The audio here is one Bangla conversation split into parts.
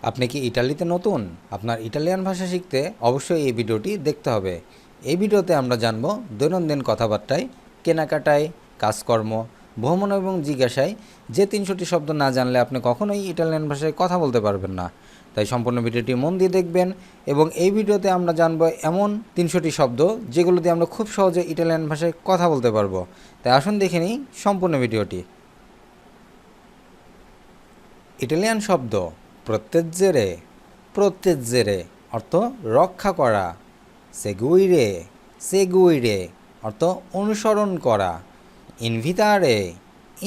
আপনি কি ইটালিতে নতুন? আপনার ইটালিয়ান ভাষা শিখতে অবশ্যই এই ভিডিওটি দেখতে হবে। এই ভিডিওতে আমরা জানব দৈনন্দিন কথাবার্তায়, কেনাকাটায়, কাজকর্ম, ভ্রমণ এবং জিজ্ঞাসায় যে ৩০০টি শব্দ না জানলে আপনি কখনোই ইটালিয়ান ভাষায় কথা বলতে পারবেন না। তাই সম্পূর্ণ ভিডিওটি মন দিয়ে দেখবেন এবং এই ভিডিওতে আমরা জানব এমন ৩০০টি শব্দ যেগুলো দিয়ে আমরা খুব সহজে ইটালিয়ান ভাষায় কথা বলতে পারবো। তাই আসুন দেখে নিই সম্পূর্ণ ভিডিওটি। ইটালিয়ান শব্দ প্রত্যেজ্জেরে, প্রত্যেজ্জেরে অর্থ রক্ষা করা। সেগুইরে, সেগুইরে অর্থ অনুসরণ করা। ইনভিতারে,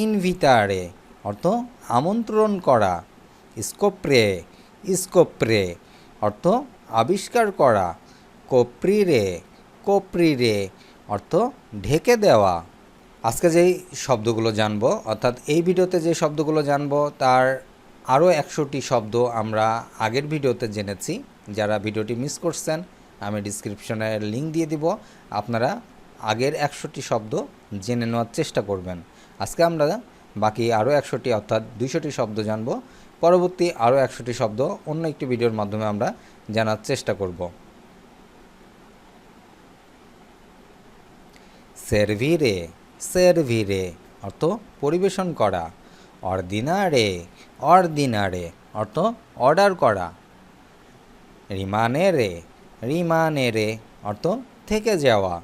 ইনভিতারে অর্থ আমন্ত্রণ করা। স্কোপ্রে, স্কোপ্রে অর্থ আবিষ্কার করা। কোপ্রিরে, কোপ্রিরে অর্থ ঢেকে দেওয়া। আজকে যেই শব্দগুলো জানবো, অর্থাৎ এই ভিডিওতে যে শব্দগুলো জানবো তার আরও 100টি শব্দ আমরা আগের ভিডিওতে জেনেছি। যারা ভিডিওটি মিস করছেন আমি ডিসক্রিপশনে লিঙ্ক দিয়ে দিব, আপনারা আগের 100টি শব্দ জেনে নেওয়ার চেষ্টা করবেন। আজকে আমরা বাকি আরও 100টি অর্থাৎ 200টি শব্দ জানবো। পরবর্তী আরও 100টি শব্দ অন্য একটি ভিডিওর মাধ্যমে আমরা জানার চেষ্টা করব। সেরভিরে, সেরভিরে অর্থ পরিবেশন করা। অর্দিনারে, অর্দিনারে অর্থ অর্ডার করা। রিমানেরে, রিমানেরে অর্থ থেকে যাওয়া।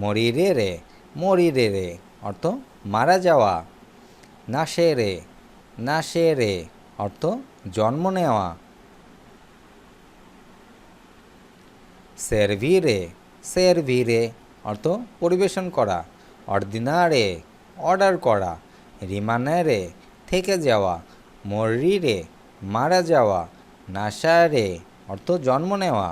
মরিরেরে, মরিরেরে অর্থ মারা যাওয়া। নাশেরে, নাশেরে অর্থ জন্ম নেওয়া। সেরভিরে, সেরভিরে অর্থ পরিবেশন করা। অর্দিনারে অর্ডার করা। রিমানেরে থেকে যাওয়া। মরিরে মারা যাওয়া। নাশারে অর্থ জন্ম নেওয়া।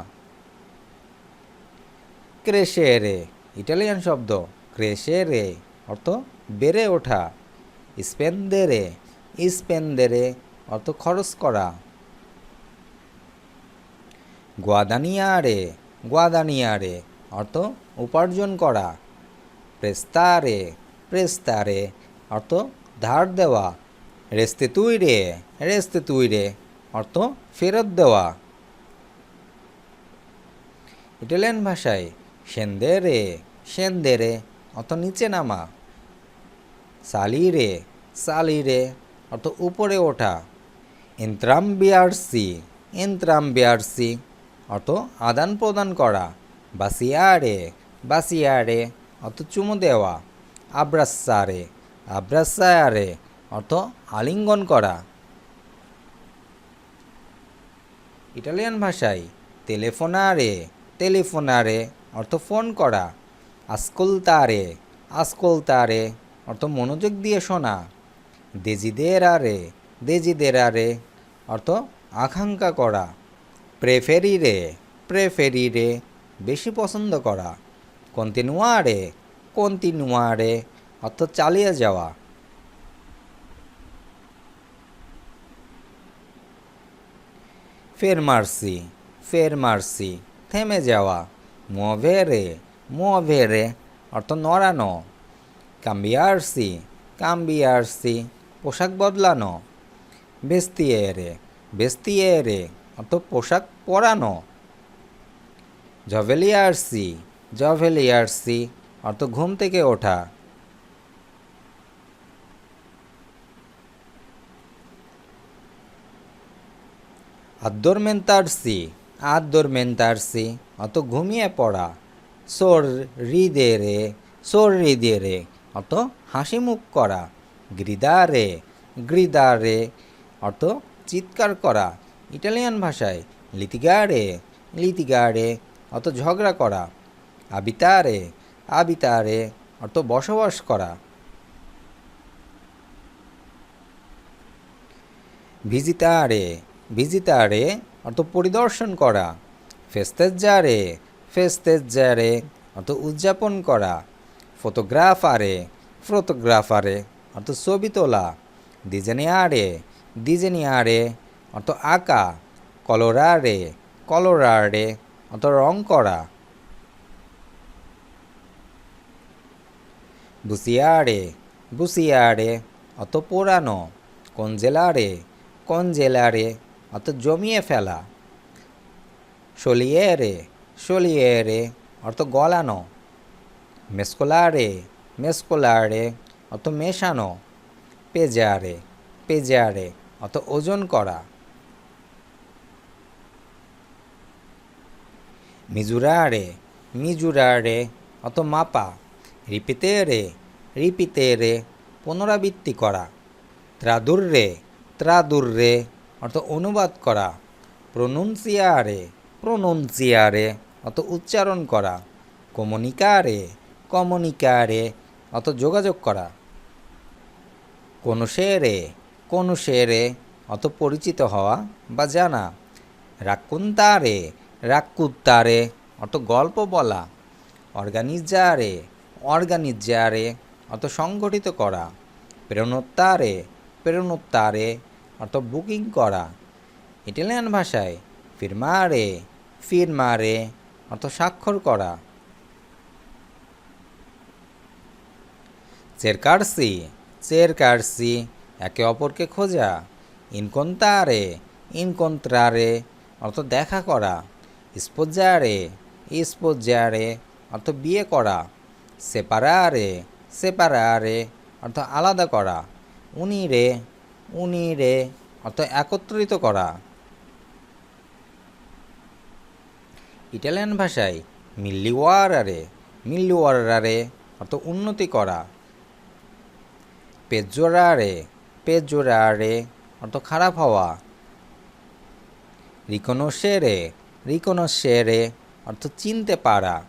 ক্রেশেরে ইটালিয়ান শব্দ। ক্রেশেরে অর্থ বেড়ে ওঠা। স্পেন্দেরে, স্পেন্দেরে অর্থ খরচ করা। গুয়াদানিয়ারে, গুয়াদানিয়ারে অর্থ উপার্জন করা। প্রেস্তারে, প্রেস্তারে অর্থ ধার দেওয়া। রেস্তেতুইরে, রেস্তেতুইরে অর্থ ফেরত দেওয়া। ইটালিয়ান ভাষায় সেন্দেরে, সেন্দেরে অর্থ নিচে নামা। সালিরে, সালিরে অর্থ উপরে ওঠা। এন্ত্রাম্বিয়ার্সি, এন্ত্রাম্বিয়ার্সি অর্থ আদান প্রদান করা। বাসিয়ারে, বাসিয়ারে অর্থ চুমু দেওয়া। আব্রাসারে, আব্রাসায়ারে অর্থ আলিঙ্গন করা। ইটালিয়ান ভাষায় টেলিফোনারে, টেলিফোনারে অর্থ ফোন করা। আসকুলতারে, আসকুলতারে অর্থ মনোযোগ দিয়ে শোনা। দেজিদেরারে, দেজিদেরারে অর্থ আকাঙ্ক্ষা করা। প্রেফেরিরে, প্রেফেরিরে বেশি পছন্দ করা। কন্টিনুয়ারে, কন্টিনুয়ারে অর্থ চালিয়ে যাওয়া। ফেরমার্সি, ফেরমার্সি থেমে যাওয়া। মুভেরে, মুভেরে অর্থ নড়ানো। কাম্বিয়ার্সি, কাম্বিয়ার্সি পোশাক বদলানো। বেস্তিয়েরে, বেস্তিয়েরে অর্থ পোশাক পরানো। জভেলিয়ার্সি, জভেলিয়ার্সি অর্থ ঘুম থেকে ওঠা। আদ্দরমেন্তার্সি, আদ্দরমেন্তার্সি অর্থ ঘুমিয়ে পড়া। সোররিদেরে, সোররিদেরে অর্থ হাসি মুখ করা। গ্রিদারে, গ্রিদারে অর্থ চিৎকার করা। ইটালিয়ান ভাষায় লিতিগারে, লিতিগারে অর্থ ঝগড়া করা। আবিতারে, আবিতারে অর্থ বসবাস করা। ভিজিতারে, ভিজিতারে অর্থ পরিদর্শন করা। ফেস্তেজ্জারে, ফেস্তেজ্জারে অর্থ উদযাপন করা। ফটোগ্রাফারে, ফটোগ্রাফারে অর্থ ছবি তোলা। ডিজেনিয়ারে, ডিজেনিয়ারে অর্থ আঁকা। কলোরারে, কলোরারে অর্থ রং করা। বুসিয়ারে, বুসিয়ারে অর্থ পোড়ানো। কনজেলারে, কনজেলারে অর্থাৎ জমিয়ে ফেলা। সলিয়েরে সলিয়েরে অর্থ গলানো। মেসকোলারে মেসকোলারে অর্থ মেশানো। পেজারে পেজারে অর্থ ওজন করা। মিজুরারে মিজুরারে অর্থ মাপা। রিপিতেরে রিপিতেরে পুনরাবৃত্তি করা। ত্রাদুর্রে ত্রাদুর্রে অর্থ অনুবাদ করা। প্রনুন্সিয়ারে প্রনুন্সিয়ারে অর্থ উচ্চারণ করা। কমুনিকারে কমুনিকারে অর্থ যোগাযোগ করা। কোনুশেরে কোনুশেরে অর্থ পরিচিত হওয়া বা জানা। রাক্কুন্তারে রাক্কুত্তারে অর্থ গল্প বলা। অর্গানিজারে অর্গানিজারে অর্থ সংগঠিত করা। প্রেরণোত্তারে প্রেরণোত্তারে অর্থ বুকিং করা। ইটালিয়ান ভাষায় ফিরমারে ফিরমারে অর্থ স্বাক্ষর করা। চেরকারসি চেরকারসি একে অপরকে খোঁজা। ইনকন্তারে ইনকন্ত্রারে অর্থ দেখা করা। স্পোজারে স্পোজারে অর্থ বিয়ে করা। সেপারারে সেপারারে অর্থ আলাদা করা। উনিরে উনিরে অর্থ একত্রিত করা। ইটালিয়ান ভাষায় মিল্লিওয়ারারে মিল্লিওয়ারারে অর্থ উন্নতি করা। পেজোরারে পেজোরারে অর্থ খারাপ হওয়া। রিকোনোশেরে রিকোনোশেরে অর্থ চিনতে পারা।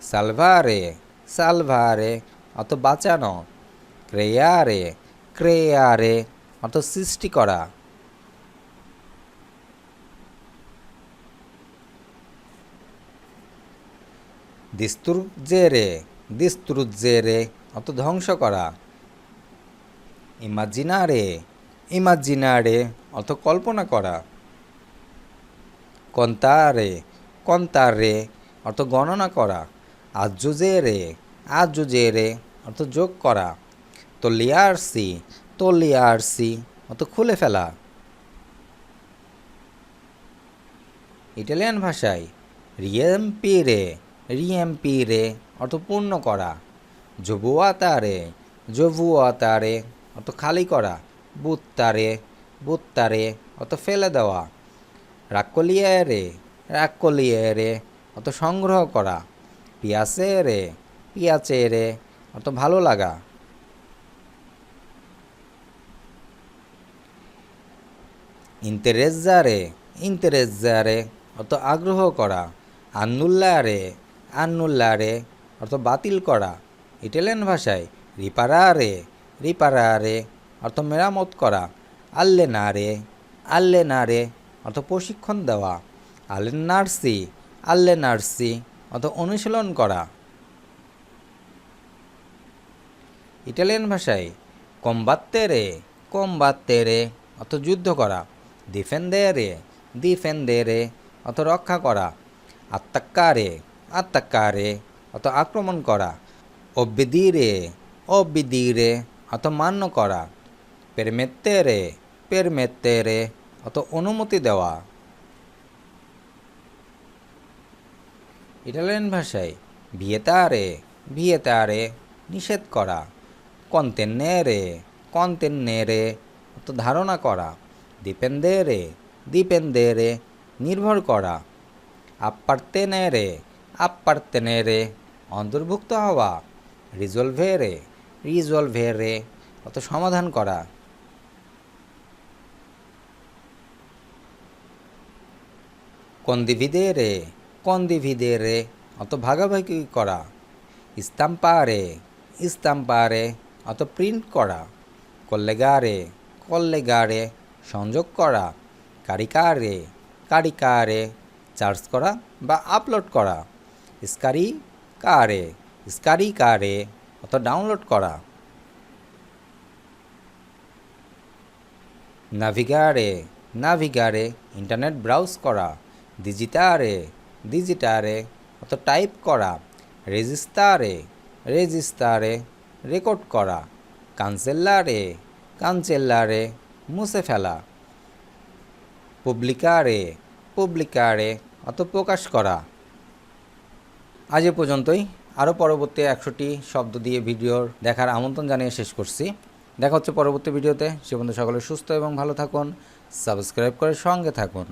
সালভারে সালভারে অর্থ বাঁচানো। ক্রেয়ারে ক্রেয়ারে অর্থ সৃষ্টি করা। দিস্তুরজেরে দিস্তুরজেরে অর্থ ধ্বংস করা। ইমাজিনারে ইমাজিনারে অর্থ কল্পনা করা। কন্তারে কন্তারে অর্থ গণনা করা। আজুজেরে আজুজেরে অর্থ যোগ করা। তলিয়ারসি তলিয়ারসি অর্থ খুলে ফেলা। ইটালিয়ান ভাষায় রিয়েম্পিরে রিয়েম্পিরে অর্থ পূর্ণ করা। জবুয়াতারে জবুয়াতারে অর্থ খালি করা। বুত্তারে বুত্তারে অর্থ ফেলে দেওয়া। রাক্কলিয়েরে রাক্কলিয়েরে অর্থ সংগ্রহ করা। পিয়াসেরে পিয়াচেরে অর্থ ভালো লাগা। ইন্তেরেজ্জারে ইন্তেরেজ্জারে অর্থ আগ্রহ করা। আন্নুল্লারে আন্নুল্লারে অর্থ বাতিল করা। ইটালিয়ান ভাষায় রিপারারে রিপারারে অর্থ মেরামত করা। আল্লেনারে আল্লেনারে অর্থ প্রশিক্ষণ দেওয়া। আল্লেনার্সি আল্লেনার্সি অর্থ অনুশীলন করা। ইটালিয়ান ভাষায় কম্বাত্তেরে কম্বাত্তেরে অর্থ যুদ্ধ করা। ডিফেন্দেরে ডিফেন্দেরে অর্থ রক্ষা করা। আত্মাক্কারে আত্মাক্কারে অর্থ আক্রমণ করা। অব্বিদিরে অব্বিদিরে অর্থ মান্য করা। পেরমেত্তেরে পেরমেত্তেরে অর্থ অনুমতি দেওয়া। ইটালিয়ান ভাষায় ভিয়েতারে ভিয়েতারে নিষেধ করা। কন্তেন্নেরে কন্তেন্নেরে অর্থ ধারণা করা। ডিপেন্দেরে ডিপেন্দেরে নির্ভর করা। আপ্পার্তেনেরে আপ্পার্তেনেরে অন্তর্ভুক্ত হওয়া। রিজলভেরে রিজলভেরে অর্থ সমাধান করা। কন্দিভিদেরে কন্দিভিদেরে অর্থ ভাগাভাগি করা। ইস্তাম্পারে ইস্তাম্পারে অর্থ প্রিন্ট করা। কল্লেগারে কল্লেগারে সংযোগ করা। কারিকারে কারিকারে চার্জ করা বা আপলোড করা। স্কারি কারে স্কারি কারে অর্থ ডাউনলোড করা। নাভিগারে নাভিগারে ইন্টারনেট ব্রাউজ করা। ডিজিটারে ডিজিটারে অর্থ টাইপ করা। রেজিস্তারে রেজিস্তারে রেকর্ড করা। কানসেল্লারে কানসেল্লারে মুছে ফেলা। পুবলিকারে পুবলিকারে অর্থ প্রকাশ করা। আজ এ পর্যন্তই। আরও পরবর্তী 100টি শব্দ দিয়ে ভিডিওর দেখার আমন্ত্রণ জানিয়ে শেষ করছি। দেখা হচ্ছে পরবর্তী ভিডিওতে। সে পর্যন্ত সকলে সুস্থ এবং ভালো থাকুন। সাবস্ক্রাইব করে সঙ্গে থাকুন।